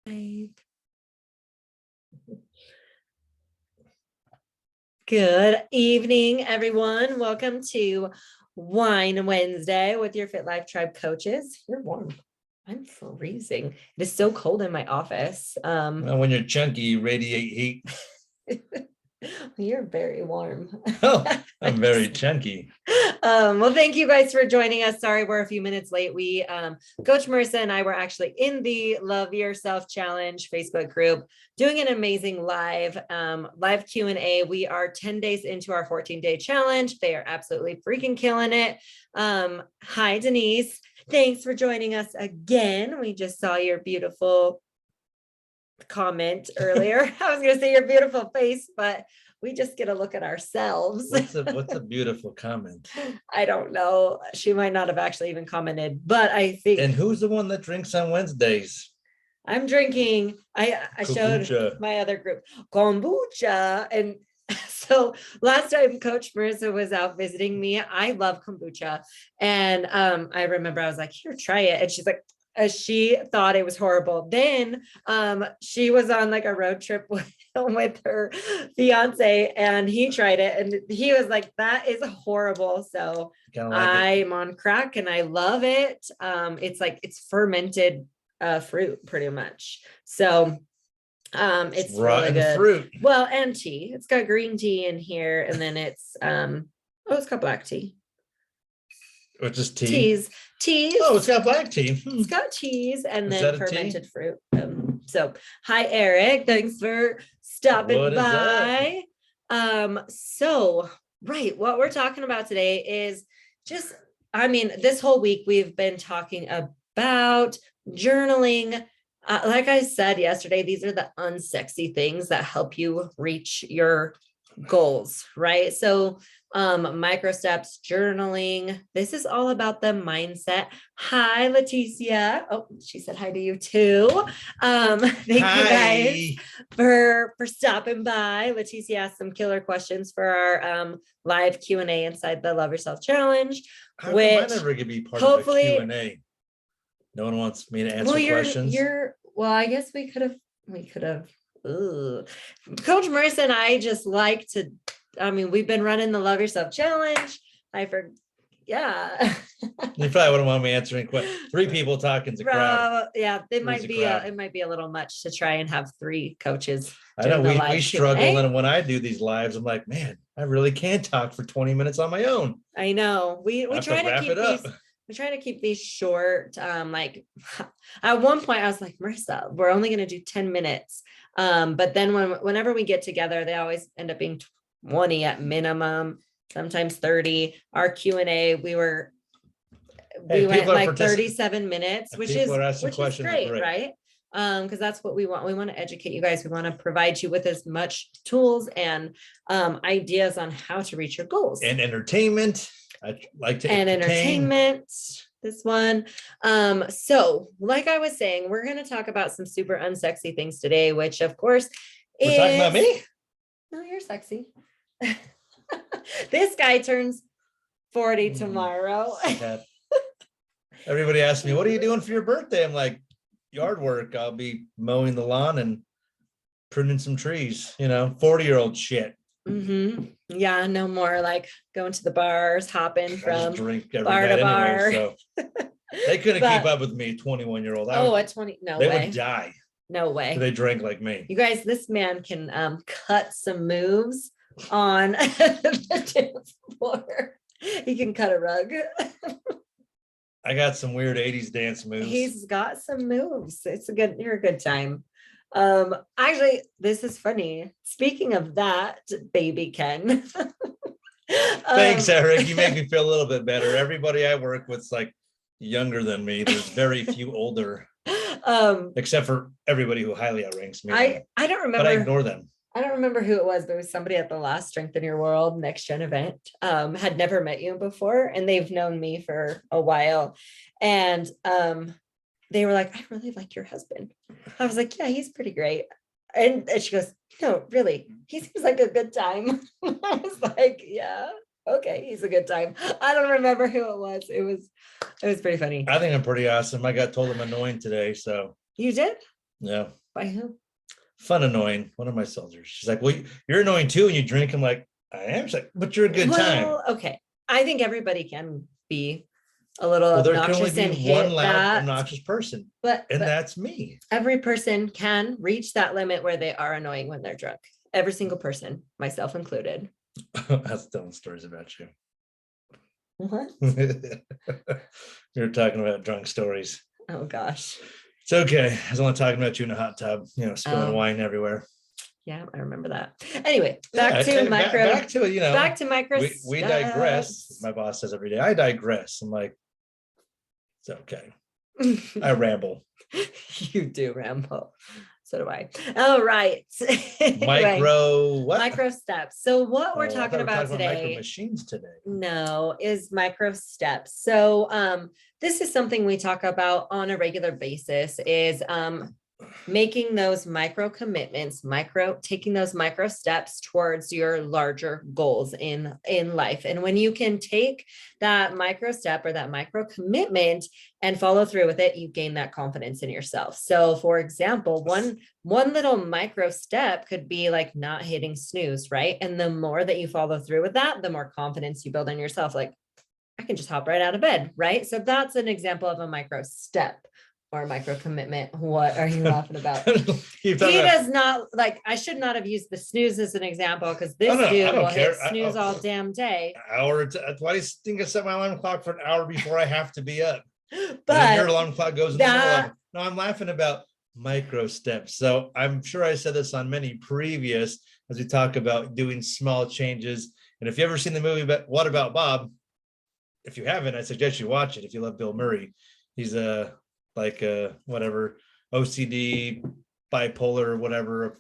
Good evening, everyone. Welcome to Wine Wednesday with your Fit Life Tribe coaches. You're warm. I'm freezing. It is so cold in my office. Well, when you're chunky, you radiate heat. You're very warm. Oh, I'm very chunky. Well, thank you guys for joining us. Sorry, we're a few minutes late. We, Coach Marissa and I were actually in the Love Yourself Challenge Facebook group doing an amazing live Q&A. We are 10 days into our 14-day challenge. They are absolutely freaking killing it. Hi, Denise. Thanks for joining us again. We just saw your beautiful comment earlier. I was going to say your beautiful face, but we just get a look at ourselves. What's a beautiful comment? I don't know. She might not have actually even commented, but I think. And who's the one that drinks on Wednesdays? I'm drinking. I showed my other group kombucha, and so last time Coach Marissa was out visiting me, I love kombucha, and I remember I was like, "Here, try it," and she's like. She thought it was horrible. Then she was on like a road trip with her fiance, and he tried it, and he was like, "That is horrible." So I'm on crack, and I love it. It's like it's fermented fruit, pretty much. So it's really good. Fruit. Well, and tea. It's got green tea in here, and then it's it's got black tea. Or just tea? Teas. Oh, it's got black tea. It's got teas and then fermented fruit. So hi, Eric. Thanks for stopping by. So right, what we're talking about today is just, this whole week we've been talking about journaling. Like I said yesterday, these are the unsexy things that help you reach your goals, right? So Microsteps, journaling. This is all about the mindset. Hi, Leticia. Oh, she said hi to you too. Thank you guys for stopping by. Leticia asked some killer questions for our live Q&A inside the Love Yourself Challenge. How come I never could be part of the Q&A? No one wants me to answer questions. Well, I guess we could have. Coach Marissa and I just like to. We've been running the Love Yourself Challenge. Yeah. You probably wouldn't want me answering questions. 3 people talking to crowd. Yeah, it might be a little much to try and have 3 coaches. I know we struggle, and when I do these lives, I'm like, man, I really can't talk for 20 minutes on my own. I know. We try to keep these. We try to keep these short. Like at one point, I was like, Marissa, we're only going to do 10 minutes. But then whenever we get together, they always end up being 20 at minimum, sometimes 30. Our Q&A, we went like 37 minutes, which is great, right? Because that's what we want. We want to educate you guys. We want to provide you with as much tools and ideas on how to reach your goals. And entertainment. I like to entertainment. This one. So like I was saying, we're going to talk about some super unsexy things today, which of course we're talking about me. No, you're sexy. This guy turns 40 tomorrow. Everybody asks me, what are you doing for your birthday? I'm like, yard work. I'll be mowing the lawn and pruning some trees, 40-year-old shit. Mm-hmm. Yeah, no more like going to the bars, hopping from bar to bar. Anyway, so they couldn't keep up with me, 21-year-old. At 20, no they way. Would die. No way. They drank like me. You guys, this man can cut some moves on the dance floor. He can cut a rug. I got some weird 80s dance moves. He's got some moves. You're a good time. Actually, this is funny. Speaking of that, baby Ken. Thanks, Eric. You make me feel a little bit better. Everybody I work with's like younger than me. There's very few older. Except for everybody who highly outranks me. I don't remember. But I ignore them. I don't remember who it was, but it was somebody at the last Strengthen Your World Next Gen event. Had never met you before, and they've known me for a while. And they were like, I really like your husband. I was like, yeah, he's pretty great. And she goes, no, really, he seems like a good time. I was like, yeah, okay, he's a good time. I don't remember who it was. It was pretty funny. I think I'm pretty awesome. I got told I'm annoying today, so. You did? Yeah. By who? Fun annoying. One of my soldiers. She's like, well, you're annoying too, and you drink. I'm like, I am. She's like, but you're a good time. Okay. I think everybody can be a little there obnoxious can only be one loud, obnoxious person, but that's me. Every person can reach that limit where they are annoying when they're drunk. Every single person, myself included. That's telling stories about you. What? You're talking about drunk stories. Oh gosh. It's okay. I was only talking about you in a hot tub, spilling wine everywhere. Yeah, I remember that. Anyway, back to micro. We digress. My boss says every day, I digress. I'm like, it's okay. I ramble. You do ramble. So do I. All right. Micro steps. So what we're talking about today, micro machines today. No, is micro steps. So this is something we talk about on a regular basis, is making those micro commitments, taking those micro steps towards your larger goals in life. And when you can take that micro step or that micro commitment and follow through with it, you gain that confidence in yourself. So for example, one little micro step could be like not hitting snooze, right? And the more that you follow through with that, the more confidence you build in yourself. Like, I can just hop right out of bed, right? So that's an example of a micro step or micro commitment. What are you laughing about? He does not like, I should not have used the snooze as an example, because this dude will hit snooze all damn day. Why do you think I set my alarm clock for an hour before I have to be up? But your alarm clock goes in the middle. No, I'm laughing about micro steps. So I'm sure I said this on many previous, as we talk about doing small changes. And if you ever seen the movie, but What About Bob? If you haven't, I suggest you watch it. If you love Bill Murray, he's whatever, OCD, bipolar, whatever.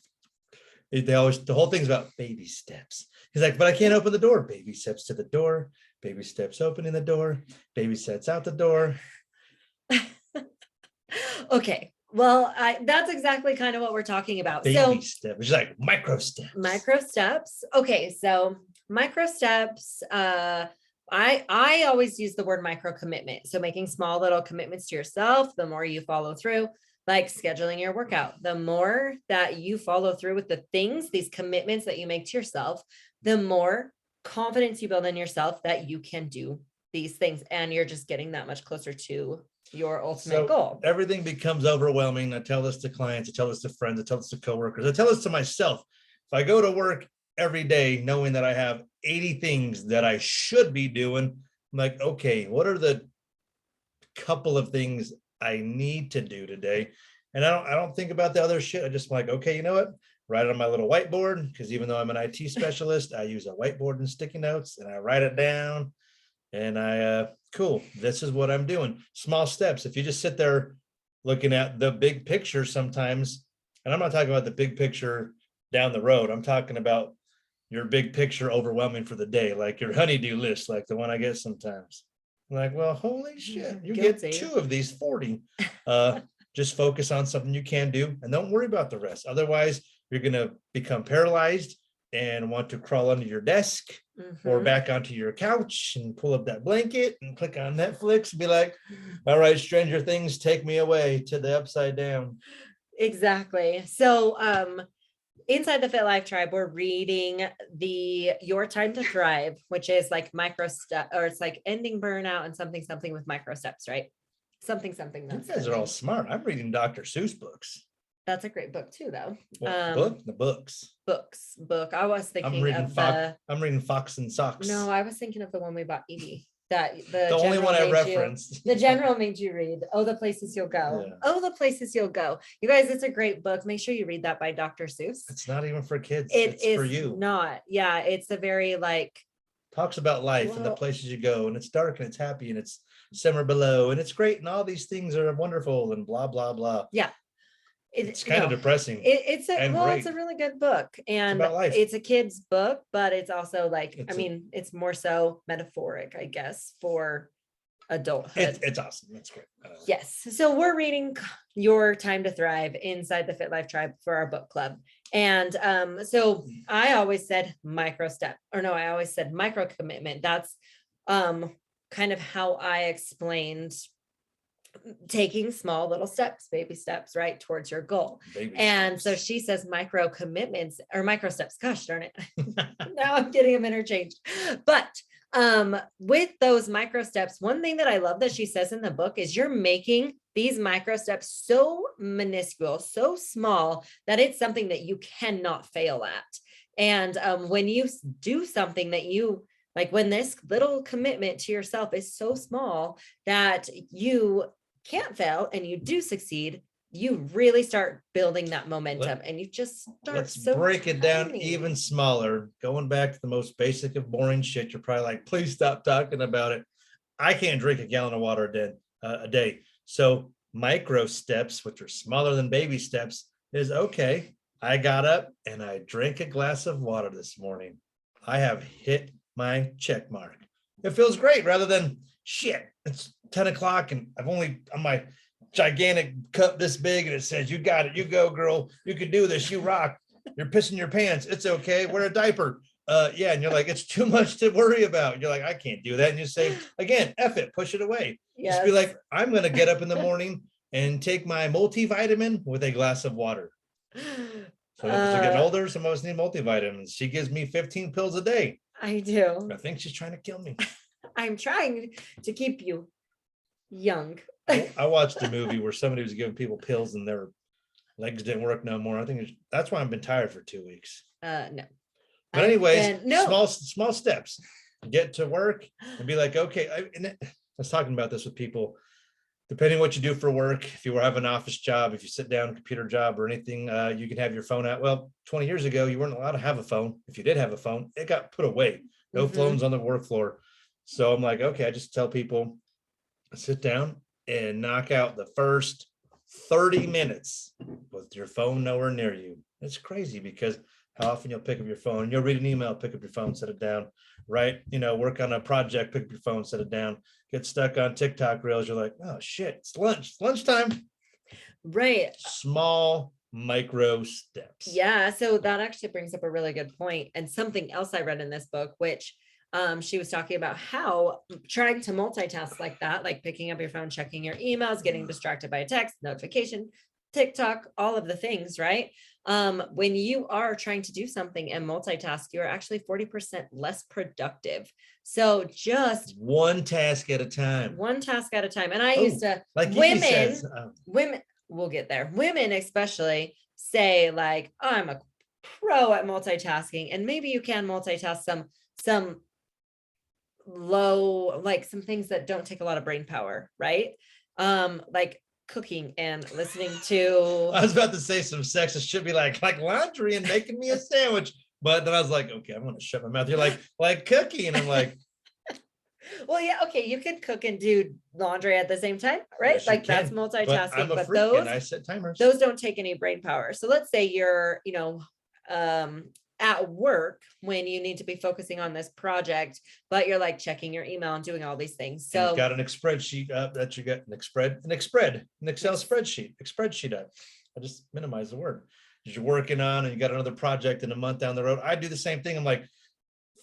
The whole thing's about baby steps. He's like, but I can't open the door. Baby steps to the door, baby steps opening the door, baby steps out the door. Okay. Well, that's exactly kind of what we're talking about. Baby step, which is like micro steps. Micro steps. Okay. So micro steps, I always use the word micro commitment. So making small little commitments to yourself, the more you follow through, like scheduling your workout, the more that you follow through with the things, these commitments that you make to yourself, the more confidence you build in yourself that you can do these things. And you're just getting that much closer to your ultimate goal. Everything becomes overwhelming. I tell this to clients, I tell this to friends, I tell this to coworkers, I tell this to myself. If I go to work every day knowing that I have 80 things that I should be doing, I'm like, okay, what are the couple of things I need to do today? And I don't think about the other shit. I just like, okay, you know what? Write it on my little whiteboard, because even though I'm an IT specialist, I use a whiteboard and sticky notes, and I write it down, and cool, this is what I'm doing. Small steps. If you just sit there looking at the big picture sometimes, and I'm not talking about the big picture down the road, I'm talking about your big picture overwhelming for the day, like your honeydew list, like the one I get sometimes. I'm like, well, holy shit, you get 2 of these 40. Just focus on something you can do and don't worry about the rest. Otherwise, you're going to become paralyzed and want to crawl under your desk or back onto your couch and pull up that blanket and click on Netflix and be like, all right, Stranger Things, take me away to the upside down. Exactly. So, inside the Fit Life Tribe, we're reading Your Time to Thrive, which is like micro step, or it's like ending burnout and something with micro steps, right? Something. You guys are all smart. I'm reading Dr. Seuss books. That's a great book too, though. The books. Book. I was thinking I'm reading Fox and Socks. No, I was thinking of the one we bought Evie. That the only one I referenced. The general made you read. Oh, the Places You'll Go. Yeah. Oh, the Places You'll Go. You guys, it's a great book. Make sure you read that by Dr. Seuss. It's not even for kids. It's for you. Not. Yeah, it's a very talks about life and the places you go, and it's dark and it's happy and it's summer below and it's great and all these things are wonderful and blah blah blah. Yeah. It's kind of depressing. It's a really good book, and it's a kid's book, but it's also it's more so metaphoric, I guess, for adulthood. It's awesome. That's great. Yes. So we're reading Your Time to Thrive inside the Fit Life Tribe for our book club. And so I always said micro commitment. That's kind of how I explained taking small little steps, baby steps, right, towards your goal. So she says micro commitments or micro steps. Gosh darn it. Now I'm getting them interchanged. But with those micro steps, one thing that I love that she says in the book is you're making these micro steps so minuscule, so small that it's something that you cannot fail at. And when you do something that you like, when this little commitment to yourself is so small that you can't fail and you do succeed, you really start building that momentum and you just start. Let's break it down even smaller. Going back to the most basic of boring shit. You're probably like, please stop talking about it. I can't drink a gallon of water a day. So micro steps, which are smaller than baby steps, is okay. I got up and I drank a glass of water this morning. I have hit my check mark. It feels great rather than shit. It's 10 o'clock and I've only on my gigantic cup this big and it says, you got it. You go, girl. You can do this. You rock. You're pissing your pants. It's okay. Wear a diaper. Yeah. And you're like, it's too much to worry about. You're like, I can't do that. And you say, again, F it, push it away. Yes. Just be like, I'm going to get up in the morning and take my multivitamin with a glass of water. So as we're getting older, some of us need multivitamins. She gives me 15 pills a day. I do. I think she's trying to kill me. I'm trying to keep you young. I watched a movie where somebody was giving people pills and their legs didn't work no more. I think that's why I've been tired for 2 weeks. No. But anyways, small steps. Get to work and be like, okay. I was talking about this with people. Depending what you do for work, if you have an office job, if you sit down, computer job or anything, you can have your phone out. Well, 20 years ago, you weren't allowed to have a phone. If you did have a phone, it got put away. No phones on the work floor. So I'm like, okay, I just tell people, sit down and knock out the first 30 minutes with your phone nowhere near you. It's crazy because how often you'll pick up your phone, you'll read an email, pick up your phone, set it down, right? Work on a project, pick up your phone, set it down, get stuck on TikTok reels. You're like, oh shit, it's lunchtime. Right. Small micro steps. Yeah. So that actually brings up a really good point. And something else I read in this book, which she was talking about how trying to multitask like that, like picking up your phone, checking your emails, getting distracted by a text, notification, TikTok, all of the things, right? When you are trying to do something and multitask, you're actually 40% less productive. So just one task at a time. And I used to, like women, we'll get there. Women especially say like, oh, I'm a pro at multitasking, and maybe you can multitask some low, like some things that don't take a lot of brain power, right? Like cooking and listening to. I was about to say some sexist should be like laundry and making me a sandwich, but then I was like, okay, I'm gonna shut my mouth. You're like cooking, and I'm like, well, yeah, okay, you can cook and do laundry at the same time, right? Yes, like that's multitasking, but those I set timers. Those don't take any brain power. So let's say you're, at work when you need to be focusing on this project, but you're like checking your email and doing all these things. So you've got an spreadsheet that you got an Excel spreadsheet up. I just minimize the word. You're working on and you got another project in a month down the road. I do the same thing. I'm like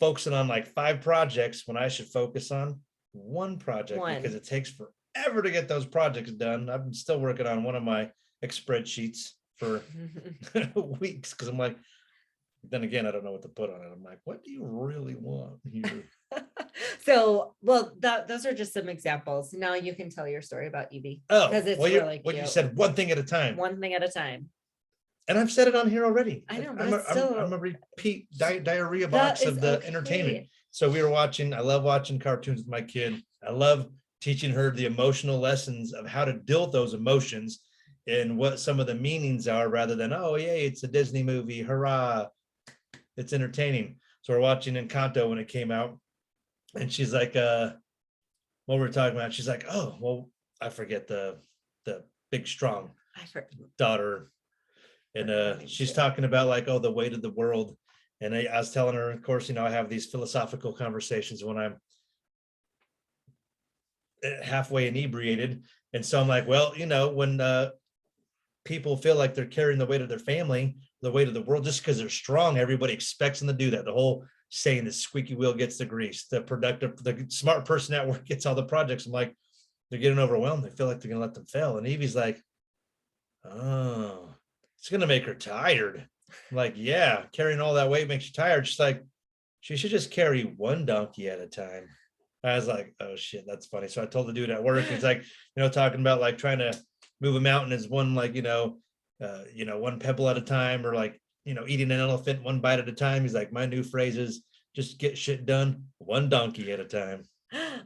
focusing on like 5 projects when I should focus on one project because it takes forever to get those projects done. I'm still working on one of my spreadsheets for weeks because I'm like, then again, I don't know what to put on it. I'm like, what do you really want here? So, well, those are just some examples. Now you can tell your story about Evie. Oh, because it's really cute. You said one thing at a time. One thing at a time. And I've said it on here already. I know. I'm a repeat diarrhea box of the entertainment. So I love watching cartoons with my kid. I love teaching her the emotional lessons of how to deal with those emotions and what some of the meanings are rather than, oh, yay, it's a Disney movie. Hurrah. It's entertaining. So we're watching Encanto when it came out. And she's like, what we're talking about. She's like, oh, well, I forget the big, strong daughter. And she's talking about like, oh, the weight of the world. And I was telling her, of course, I have these philosophical conversations when I'm halfway inebriated. And so I'm like, well, when people feel like they're carrying the weight of their family, the weight of the world, just because they're strong, everybody expects them to do that. The whole saying the squeaky wheel gets the grease, the smart person at work gets all the projects. I'm like, they're getting overwhelmed. They feel like they're going to let them fail. And Evie's like, oh, it's going to make her tired. I'm like, yeah, carrying all that weight makes you tired. She's like, she should just carry one donkey at a time. I was like, oh shit, that's funny. So I told the dude at work, he's like, talking about like trying to move a mountain is one, like, one pebble at a time, or like, eating an elephant one bite at a time. He's like, my new phrase is just get shit done one donkey at a time.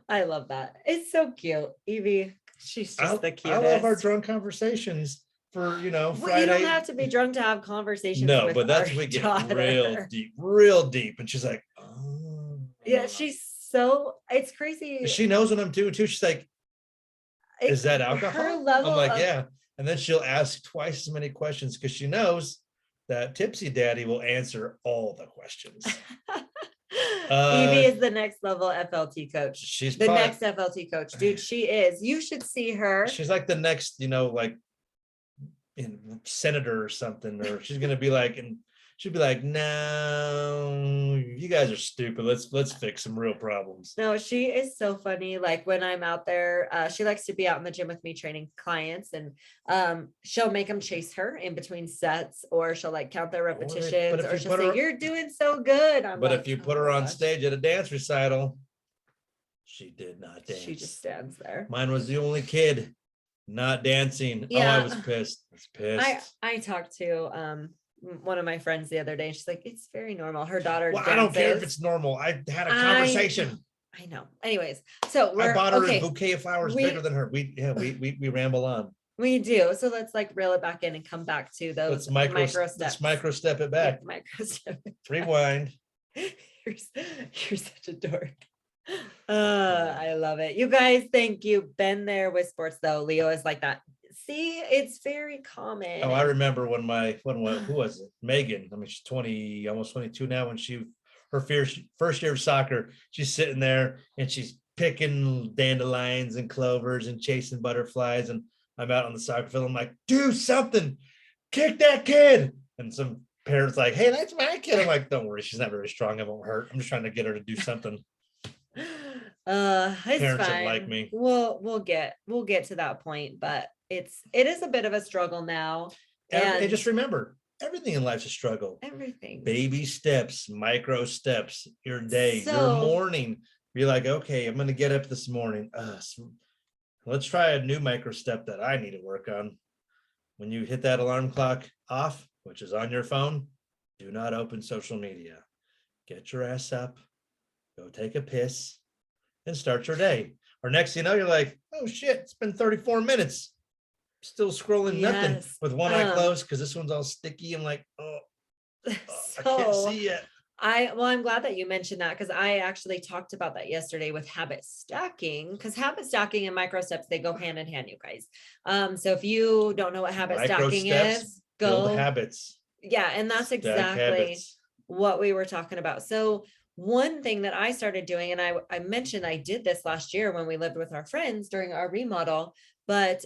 I love that. It's so cute. Evie, she's just the cutest. I love our drunk conversations for, Friday. Well, you don't have to be drunk to have conversations. No, with but that's our we get daughter. real deep. And she's like, oh. Yeah, it's crazy. She knows what I'm doing too. She's like, is that alcohol? Her level I'm like, yeah. And then she'll ask twice as many questions because she knows that Tipsy Daddy will answer all the questions. Evie is the next level FLT coach. She's the next FLT coach, dude. She is. You should see her. She's like the next, like senator or something, or she's gonna be like, and she'd be like, no, you guys are stupid. Let's fix some real problems. No, she is so funny. Like when I'm out there, she likes to be out in the gym with me training clients, and she'll make them chase her in between sets, or she'll like count their repetitions, or she'll say, you're doing so good. But if you put her on stage at a dance recital, she did not dance. She just stands there. Mine was the only kid not dancing. Yeah. Oh, I was pissed. I talked to one of my friends the other day. She's like, it's very normal. Her daughter dances. I don't care if it's normal. I had a conversation. I know. Anyways, so I bought her a bouquet of flowers bigger than her. We ramble on. We do. So let's like reel it back in and come back to those micro steps. Let's microstep it back. Yeah, microstep. Rewind. You're such a dork. I love it. You guys, thank you. Been there with sports though. Leo is like that. See, it's very common. Oh, I remember when who was it? Megan. I mean, she's 20, almost 22 now. When her first year of soccer, she's sitting there and she's picking dandelions and clovers and chasing butterflies. And I'm out on the soccer field. I'm like, do something, kick that kid. And some parents like, hey, that's my kid. I'm like, don't worry, she's not very strong. It won't hurt. I'm just trying to get her to do something. It's parents fine. That like me. We'll get to that point, but it is a bit of a struggle now. And just remember, everything in life's a struggle. Everything. Baby steps, micro steps, your day, your morning. Be like, okay, I'm gonna get up this morning. Let's try a new micro step that I need to work on. When you hit that alarm clock off, which is on your phone, do not open social media. Get your ass up, go take a piss, and start your day. Or next thing you know, you're like, oh shit, it's been 34 minutes. Still scrolling nothing with one eye closed because this one's all sticky. I'm like, I can't see yet. I'm glad that you mentioned that, because I actually talked about that yesterday with habit stacking, because habit stacking and micro steps, they go hand in hand, you guys. So if you don't know what habit stacking is, go build habits. Yeah, and that's exactly what we were talking about. So one thing that I started doing, and I mentioned I did this last year when we lived with our friends during our remodel, but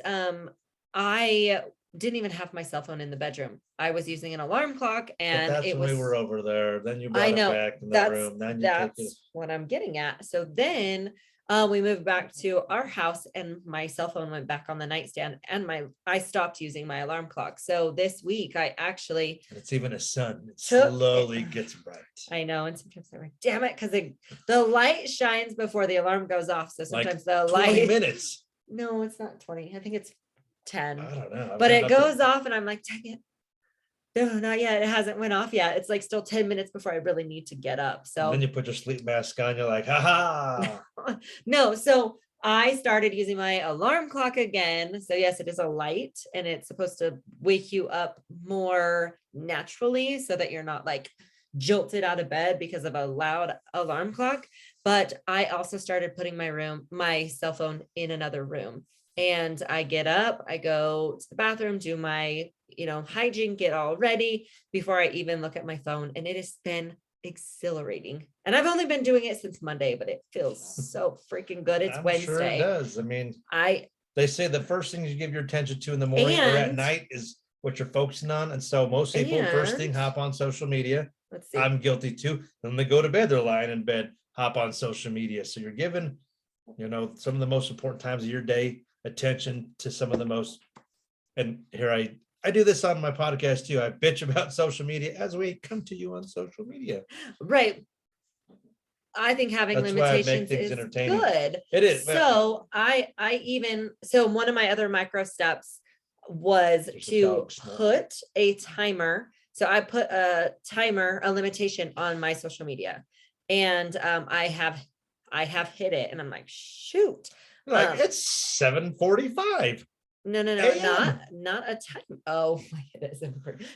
I didn't even have my cell phone in the bedroom. I was using an alarm clock, and that's when we were over there. Then you brought it back in the room. Then that's what I'm getting at. So then we moved back to our house, and my cell phone went back on the nightstand, and I stopped using my alarm clock. So this week I actually, it's even a sun. It slowly gets bright. I know, and sometimes I'm like, damn it, because the light shines before the alarm goes off. So sometimes the 20 minutes. No, it's not 20. I think it's 10. I don't know. But it goes off, and I'm like, dang it. No, not yet. It hasn't went off yet. It's like still 10 minutes before I really need to get up. So and then you put your sleep mask on. You're like, ha. No. So I started using my alarm clock again. So yes, it is a light, and it's supposed to wake you up more naturally so that you're not like jolted out of bed because of a loud alarm clock. But I also started putting my cell phone in another room. And I get up, I go to the bathroom, do my, hygiene, get all ready before I even look at my phone. And it has been exhilarating. And I've only been doing it since Monday, but it feels so freaking good. It's Wednesday. Sure it does. I mean, they say the first thing you give your attention to in the morning or at night is what you're focusing on. And so most people first thing hop on social media. Let's see. I'm guilty too. Then they go to bed, they're lying in bed, hop on social media. So you're giving some of the most important times of your day, attention to some of the most, and here I do this on my podcast too. I bitch about social media as we come to you on social media. Right. I think having That's why I make limitations things is entertaining. good. It is. So so one of my other micro steps was to put a timer. So I put a timer, a limitation on my social media, and I have hit it, and I'm like, shoot. It's 7:45. No, not a time. Oh my goodness.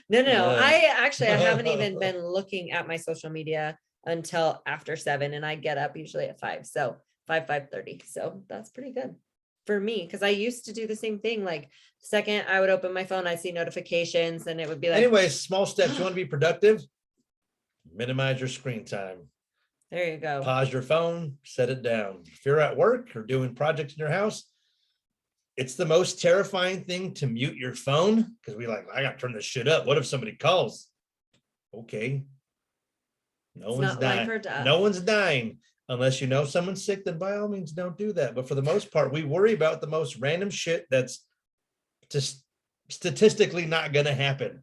No. I haven't even been looking at my social media until after 7, and I get up usually at 5. So 5:30. So that's pretty good for me, because I used to do the same thing. Like, second I would open my phone, I see notifications, and it would be like, anyways, small steps. You want to be productive? Minimize your screen time. There you go. Pause your phone, set it down. If you're at work or doing projects in your house, it's the most terrifying thing to mute your phone, because I got to turn this shit up. What if somebody calls? Okay. No one's dying. No one's dying. Unless someone's sick, then by all means don't do that. But for the most part, we worry about the most random shit that's just statistically not going to happen.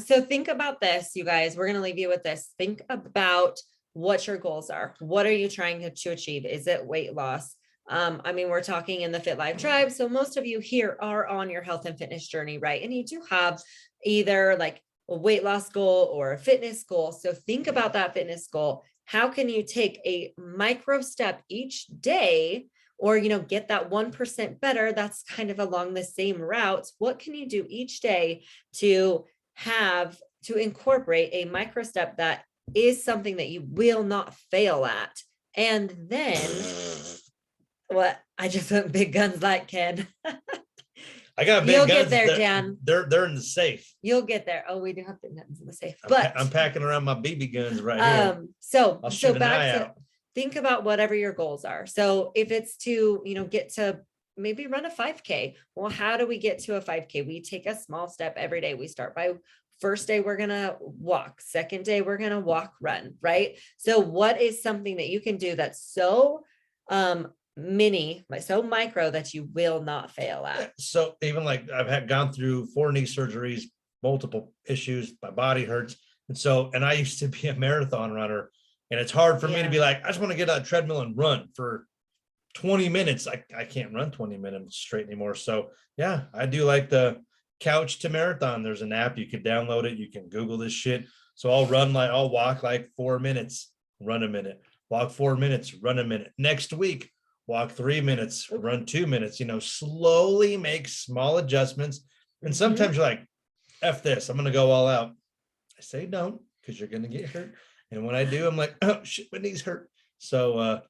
So think about this, you guys. We're going to leave you with this. Think about what your goals are. What are you trying to achieve? Is it weight loss? We're talking in the Fit Life Tribe. So most of you here are on your health and fitness journey, right? And you do have either like a weight loss goal or a fitness goal. So think about that fitness goal. How can you take a micro step each day, or, get that 1% better? That's kind of along the same route. What can you do each day to incorporate a micro step that is something that you will not fail at? And then what? I just went big guns like Ken. I got big You'll guns. Get there, Dan. They're in the safe. You'll get there. Oh, we do have big guns in the safe, but I'm packing around my BB guns right here. So back to think about whatever your goals are. So if it's to, get to maybe run a 5K, well, how do we get to a 5K? We take a small step every day. We start by first day, we're going to walk. Second day, we're going to walk, run, right? So what is something that you can do that's so so micro that you will not fail at? So even like I've gone through 4 knee surgeries, multiple issues, my body hurts. And I used to be a marathon runner, and it's hard for me to be like, I just want to get on a treadmill and run for 20 minutes. I can't run 20 minutes straight anymore. So yeah, I do like the Couch to Marathon. There's an app, you can download it. You can Google this shit. So I'll walk like 4 minutes, run a minute, walk 4 minutes, run a minute. Next week, walk 3 minutes, run 2 minutes, slowly make small adjustments. And sometimes you're like, F this, I'm going to go all out. I say don't, because you're going to get hurt. And when I do, I'm like, oh shit, my knees hurt. So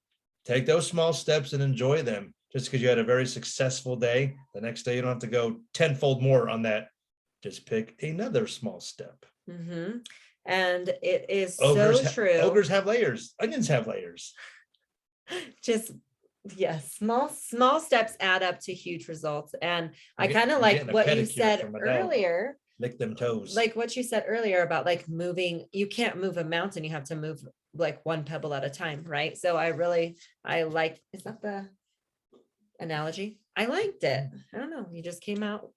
take those small steps and enjoy them. Just because you had a very successful day, the next day you don't have to go tenfold more on that. Just pick another small step. And it is so true. Ogres have layers. Onions have layers. Small steps add up to huge results. And I kind of like what you said earlier. Lick them toes. Like what you said earlier about like moving, you can't move a mountain. You have to move like one pebble at a time, right? So I like, is that the analogy? I liked it. I don't know. You just came up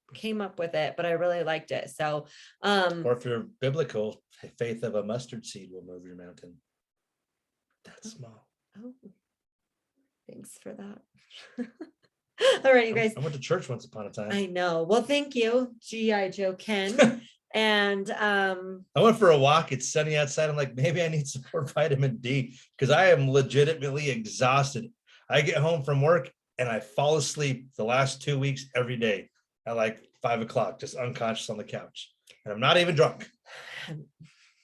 with it, but I really liked it. So, or if you're biblical, faith of a mustard seed will move your mountain. That's small. Oh, thanks for that. All right, you guys. I went to church once upon a time. I know. Well, thank you, G.I. Joe Ken. And I went for a walk. It's sunny outside. I'm like, maybe I need some more vitamin D, because I am legitimately exhausted. I get home from work and I fall asleep the last 2 weeks every day at like 5 o'clock, just unconscious on the couch. And I'm not even drunk.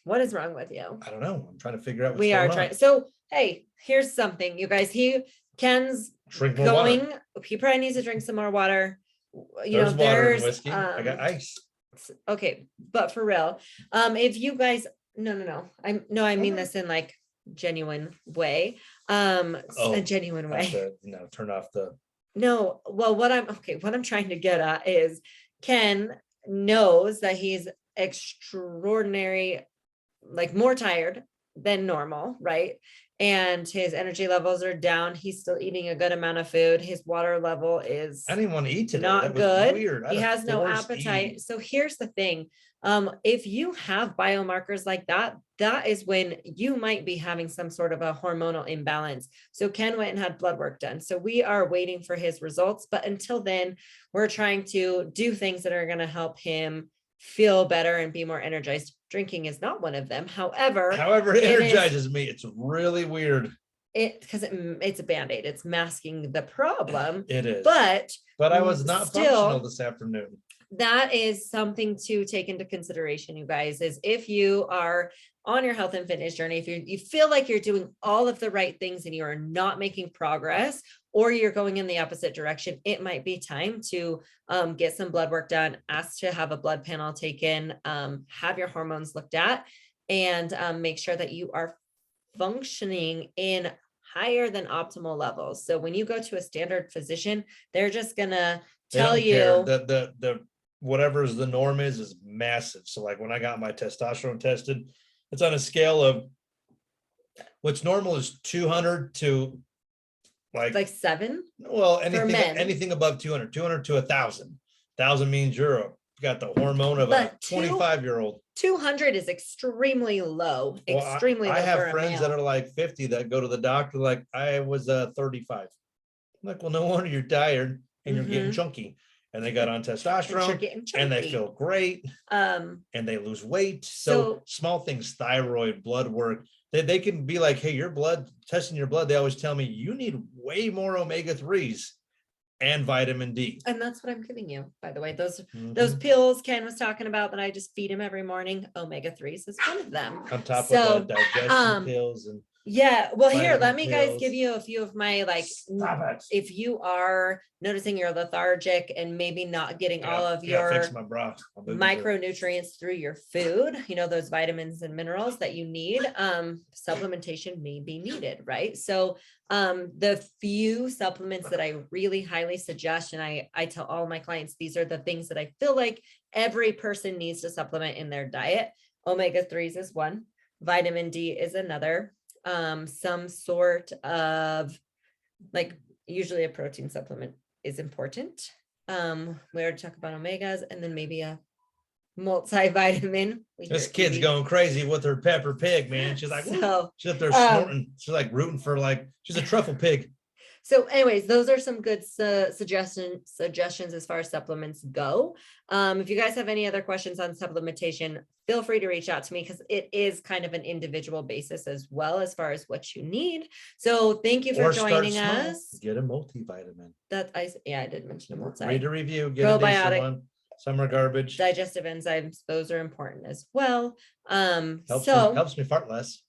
What is wrong with you? I don't know. I'm trying to figure out what's we going are trying. on. So, hey, here's something, you guys. Ken's drink more water. He probably needs to drink some more water. There's water and whiskey. I got ice. Okay, but for real, if you guys, no, I mean this in like genuine way. A genuine way. Turn off the. No, well, what I'm trying to get at is Ken knows that he's extraordinary, like more tired than normal, right? And his energy levels are down. He's still eating a good amount of food. His water level is I didn't want to eat today. Not that was good. Weird. He has no appetite. Eating. So here's the thing. If you have biomarkers like that, that is when you might be having some sort of a hormonal imbalance. So Ken went and had blood work done. So we are waiting for his results. But until then, we're trying to do things that are going to help him feel better and be more energized. Drinking is not one of them. However, it energizes me. It's really weird. Because it's a Band-Aid. It's masking the problem. It is. But I was not functional this afternoon. That is something to take into consideration, you guys, is if you are on your health and fitness journey, if you feel like you're doing all of the right things and you are not making progress, or you're going in the opposite direction, it might be time to get some blood work done, ask to have a blood panel taken, have your hormones looked at, and make sure that you are functioning in higher than optimal levels. So when you go to a standard physician, they're just gonna tell you the whatever the norm is massive. So like when I got my testosterone tested, it's on a scale of what's normal is 200 to like 7. Well, anything above 200 to 1,000. 1,000 means you got the hormone of a 25-year-old. 200 is extremely low. Extremely low. I have friends that are like 50 that go to the doctor like I was 35. I'm like, well, no wonder you're tired and you're getting chunky. And they got on testosterone and they feel great. And they lose weight. So small things, thyroid, blood work, they can be like, hey, testing your blood. They always tell me you need way more omega-3s and vitamin D. And that's what I'm giving you, by the way. Those pills Ken was talking about that I just feed him every morning, omega-3s is one of them. On top of digestion pills and yeah, well, here, let me guys give you a few of my, if you are noticing you're lethargic and maybe not getting all of your micronutrients through your food, those vitamins and minerals that you need, supplementation may be needed, right? So the few supplements that I really highly suggest, and I tell all my clients, these are the things that I feel like every person needs to supplement in their diet. Omega-3s is one, vitamin D is another. Some sort of usually a protein supplement is important. We already talked about omegas, and then maybe a multivitamin. This kid's going crazy with her Pepper Pig, man. She's like, she's up there snorting. She's like rooting for she's a truffle pig. So anyways, those are some good suggestions as far as supplements go. If you guys have any other questions on supplementation, feel free to reach out to me because it is kind of an individual basis as well as far as what you need. So thank you for joining us. Get a multivitamin. I did mention a multi. Read a review, get a decent one. Some are garbage. Digestive enzymes, those are important as well. Helps me fart less.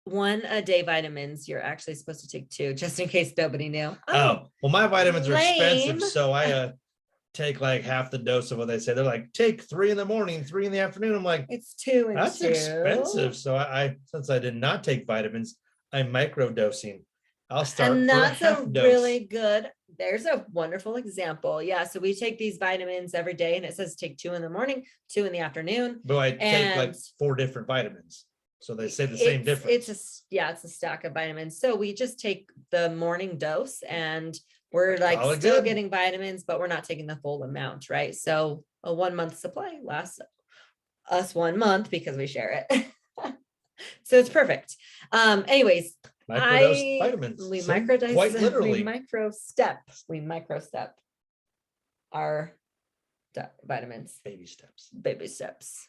1 a day vitamins. You're actually supposed to take 2 just in case nobody knew. Well, my vitamins are expensive, so I take like half the dose of what they say. They're like, take 3 in the morning, 3 in the afternoon. I'm like, it's 2 and that's 2. expensive. So since I did not take vitamins, I'm microdosing. I'll start and that's for a half dose. Really good. There's a wonderful example. Yeah. So we take these vitamins every day and it says take 2 in the morning, 2 in the afternoon. But I take like 4 different vitamins. So they say the same difference. It's a stack of vitamins. So we just take the morning dose and we're still getting vitamins, but we're not taking the full amount, right? So a 1 month supply lasts us 1 month because we share it. So it's perfect. Anyways, microdose vitamins. We microdose, quite literally. We microstep our vitamins. Baby steps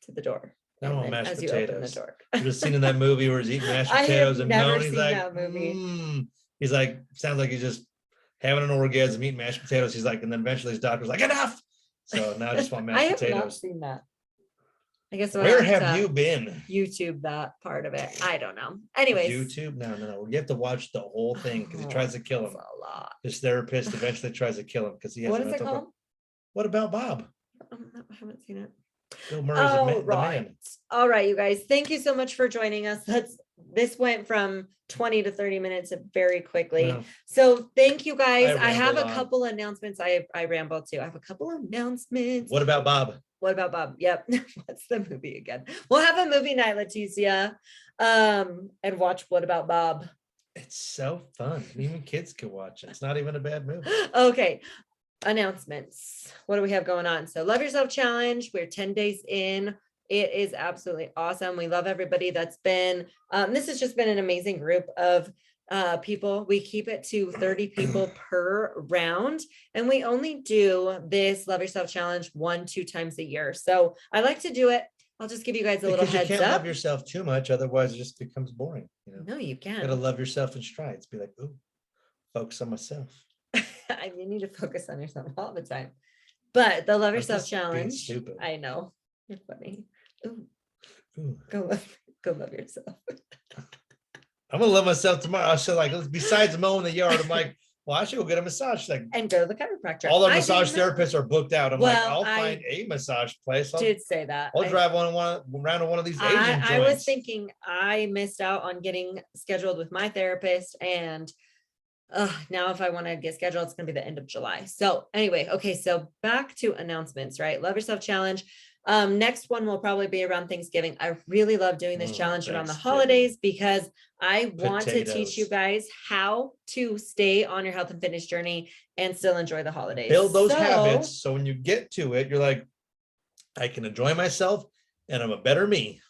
to the door. I don't want mashed potatoes. I've just seen in that movie where he's eating mashed potatoes and never he's seen like, that movie. He's like, sounds like he's just having an orgasm, eating mashed potatoes. He's like, and then eventually his doctor's like, enough. So now I just want mashed potatoes. I have not seen that. I guess where have you been? YouTube that part of it. I don't know. Anyways, YouTube. No. You have to watch the whole thing because he tries to kill him. A lot. His therapist eventually tries to kill him because he has. What is it called? What about Bob? I haven't seen it. Bill Murray's the man. All right, you guys. Thank you so much for joining us. This went from 20 to 30 minutes very quickly. Yeah. So thank you guys. I have a couple announcements. I rambled too. I have a couple announcements. What about Bob? What About Bob? Yep. What's the movie again? We'll have a movie night, Leticia, and watch What About Bob. It's so fun. Even kids can watch it. It's not even a bad movie. Okay. Announcements. What do we have going on? So Love Yourself Challenge. We're 10 days in. It is absolutely awesome. We love everybody that's been, this has just been an amazing group of people. We keep it to 30 people per round, and we only do this Love Yourself Challenge 1-2 times a year. So I like to do it. I'll just give you guys a little heads up. You can't love yourself too much, otherwise it just becomes boring. No, you can. You gotta love yourself in strides. Be like, ooh, focus on myself. You need to focus on yourself all the time. But the Love Yourself Challenge. Stupid. I know. You're funny. Ooh. Go love yourself. I'm gonna love myself tomorrow. I should besides mowing the yard, I'm like, well, I should go get a massage. And go to the chiropractor. All the massage therapists are booked out. I'll find a massage place. Did say that. I'll drive around to one of these Asian joints. I was thinking I missed out on getting scheduled with my therapist, and now if I want to get scheduled, it's gonna be the end of July. So anyway, okay, so back to announcements, right? Love Yourself Challenge. Next one will probably be around Thanksgiving. I really love doing this challenge around the holidays because I want to teach you guys how to stay on your health and fitness journey and still enjoy the holidays. Build those habits. So when you get to it, you're like, I can enjoy myself and I'm a better me.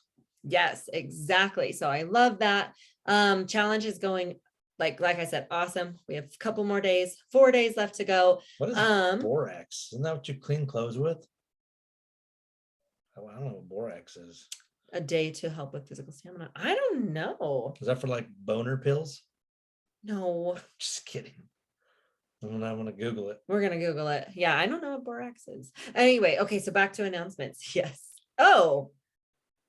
Yes, exactly. So I love that. Challenge is going, like I said, awesome. We have a couple more days, 4 days left to go. What is borax? Isn't that what you clean clothes with? I don't know what borax is. A day to help with physical stamina. I don't know. Is that for like boner pills? No. Just kidding. I want to Google it. We're going to Google it. Yeah, I don't know what borax is. Anyway, okay, so back to announcements. Yes. Oh,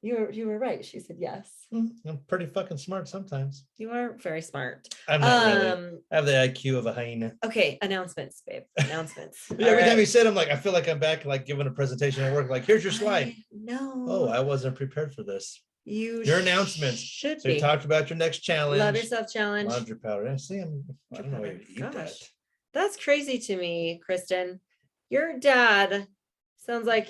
you were right. She said yes. I'm pretty fucking smart sometimes. You are very smart. I'm not really. I have the IQ of a hyena. Okay, announcements, babe. Announcements. Every time you said, I'm like, I feel like I'm back, giving a presentation at work. Like, here's your slide. No. Oh, I wasn't prepared for this. Your announcements. Should be. You talked about your next challenge. Love Yourself Challenge. Laundry powder. I don't know why you eat that. That's crazy to me, Kristen. Your dad sounds like.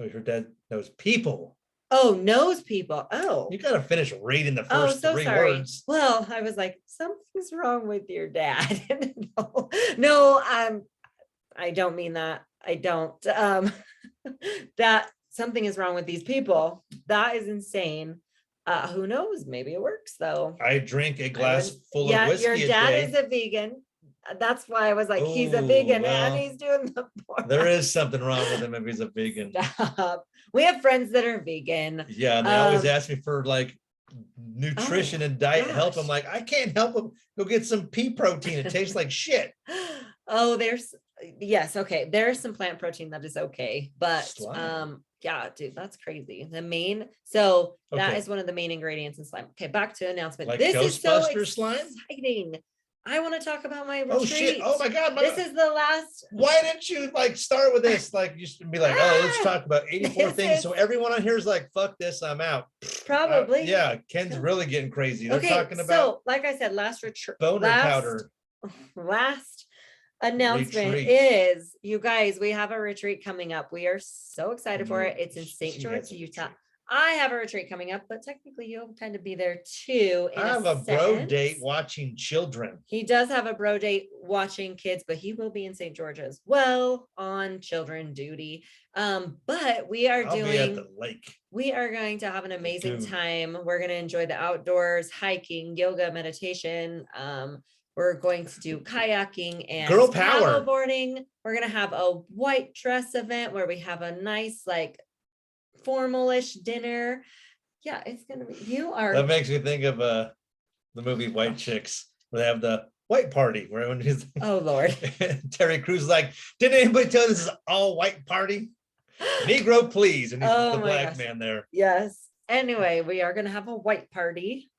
Oh, your dad knows people. Oh, knows people. Oh, you got to finish reading the first three words. Well, I was like, something's wrong with your dad. No, I don't mean that. I don't. That something is wrong with these people. That is insane. Who knows? Maybe it works though. I drink a glass full of whiskey. Your dad is a vegan. That's why I was like, he's a vegan and he's doing the borax. There is something wrong with him if he's a vegan. Stop. We have friends that are vegan. Yeah, and they always ask me for nutrition and diet help. I'm like, I can't help them. Go get some pea protein. It tastes like shit. Oh, yes, okay. There's some plant protein that is okay, but slime. Yeah, dude, that's crazy. That is one of the main ingredients in slime. Okay, back to announcement. This is so exciting. I want to talk about my retreat. Oh shit! Oh my god! This is the last. Why didn't you start with this? You should be like, oh, let's talk about 84 things. So everyone on here is like, fuck this, I'm out. Probably. Yeah, Ken's really getting crazy. They're talking about. So, like I said, last retreat. Boner powder. Last announcement is, you guys, we have a retreat coming up. We are so excited for it. It's in St. George, Utah. I have a retreat coming up, but technically you'll kind of be there too. I have a bro date watching children. He does have a bro date watching kids, but he will be in St. George as well on children duty. But we are I'll be at the lake. We are going to have an amazing time. We're going to enjoy the outdoors, hiking, yoga, meditation. We're going to do kayaking and girl power boarding. We're going to have a white dress event where we have a nice, formalish dinner. Yeah, it's gonna be. That makes me think of the movie White Chicks, where they have the white party where when he's oh Lord. Terry Crews is like, didn't anybody tell you this is all white party? Negro, please. And he's the black man there. Yes. Anyway, we are gonna have a white party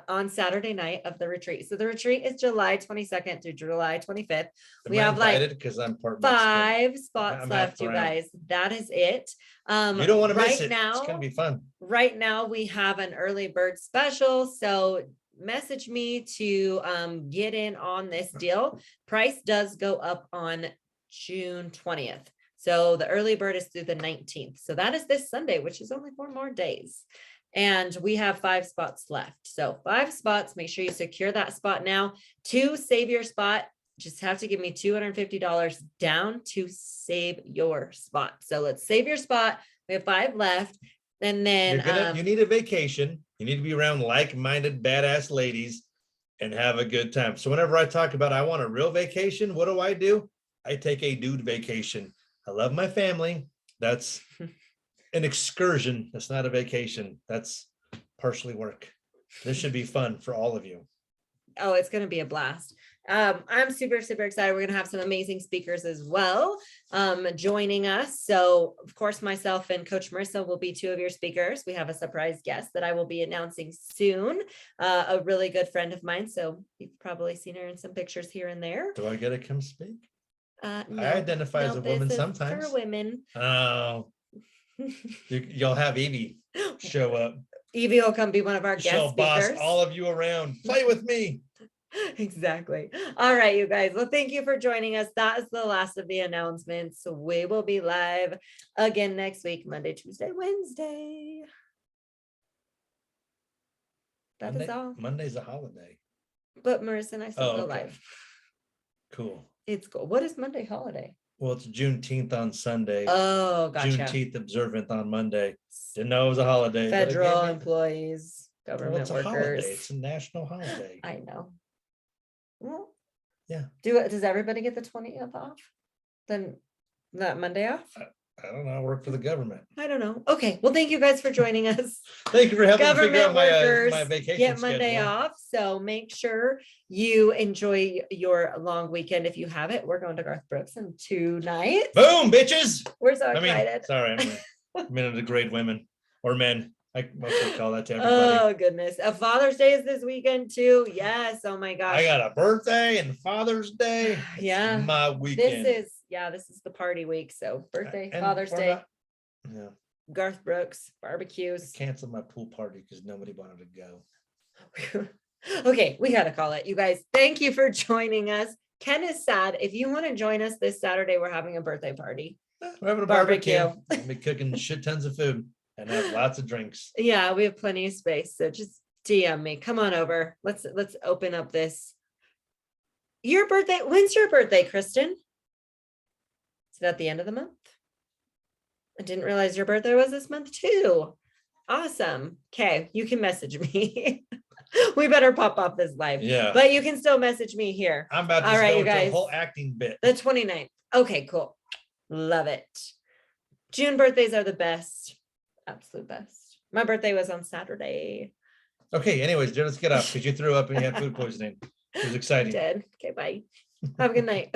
on Saturday night of the retreat. So the retreat is July 22nd through July 25th. We have because I'm part 5 spots left, you guys. That is it. You don't want to miss it. It's gonna be fun. Right now we have an early bird special. So message me to get in on this deal. Price does go up on June 20th. So the early bird is through the 19th. So that is this Sunday, which is only 4 more days. And we have 5 spots left. So 5 spots, make sure you secure that spot now. To save your spot, just have to give me $250 down to save your spot. So let's save your spot. We have 5 left. And then you need a vacation. You need to be around like-minded, badass ladies and have a good time. So whenever I talk about I want a real vacation, what do? I take a dude vacation. I love my family. That's an excursion. That's not a vacation. That's partially work. This should be fun for all of you. Oh, it's going to be a blast. I'm super, super excited. We're going to have some amazing speakers as well joining us. So of course, myself and Coach Marissa will be 2 of your speakers. We have a surprise guest that I will be announcing soon. A really good friend of mine. So you've probably seen her in some pictures here and there. Do I get to come speak? No, I identify as a woman sometimes. For women. Oh, you'll have Evie show up. Evie will come be one of our guest She'll speakers. boss all of you around. Play with me. Exactly. All right, you guys. Well, thank you for joining us. That is the last of the announcements. We will be live again next week, Monday, Tuesday, Wednesday. That is all. Monday's a holiday. But Marissa and I still go okay. live. Cool. It's cool. What is Monday holiday? Well, it's Juneteenth on Sunday. Oh, gotcha. Juneteenth observant on Monday. Didn't know it was a holiday. Federal employees, government it's workers. A holiday. It's a national holiday. I know. Well, yeah. Does everybody get the 20th off? Then that Monday off? I don't know. I work for the government. I don't know. Okay. Well, thank you guys for joining us. Thank you for helping me figure out workers my vacation get Monday schedule. off. So make sure you enjoy your long weekend. If you have it, we're going to Garth Brooks in 2 nights. Boom, bitches. We're so excited. Sorry, I'm going to degrade women or men. I mostly call that to everybody. Oh goodness. A Father's Day is this weekend too. Yes. Oh my gosh. I got a birthday and Father's Day. Yeah. It's my weekend. This is the party week. So birthday, Father's Day. Yeah. Garth Brooks, barbecues. I canceled my pool party because nobody wanted to go. Okay, we got to call it. You guys, thank you for joining us. Ken is sad. If you want to join us this Saturday, we're having a birthday party. We're having a barbecue. We'll be cooking shit tons of food and have lots of drinks. Yeah, we have plenty of space. So just DM me. Come on over. Let's open up this. Your birthday. When's your birthday, Kristen? Is it at the end of the month? I didn't realize your birthday was this month too. Awesome. Okay, you can message me. We better pop off this live. Yeah. But you can still message me here. I'm about to go into a whole acting bit. The 29th. Okay, cool. Love it. June birthdays are the best. Absolute best. My birthday was on Saturday. Okay, anyways, Jen, let's get up because you threw up and you had food poisoning. It was exciting. Did. Okay, bye. Have a good night.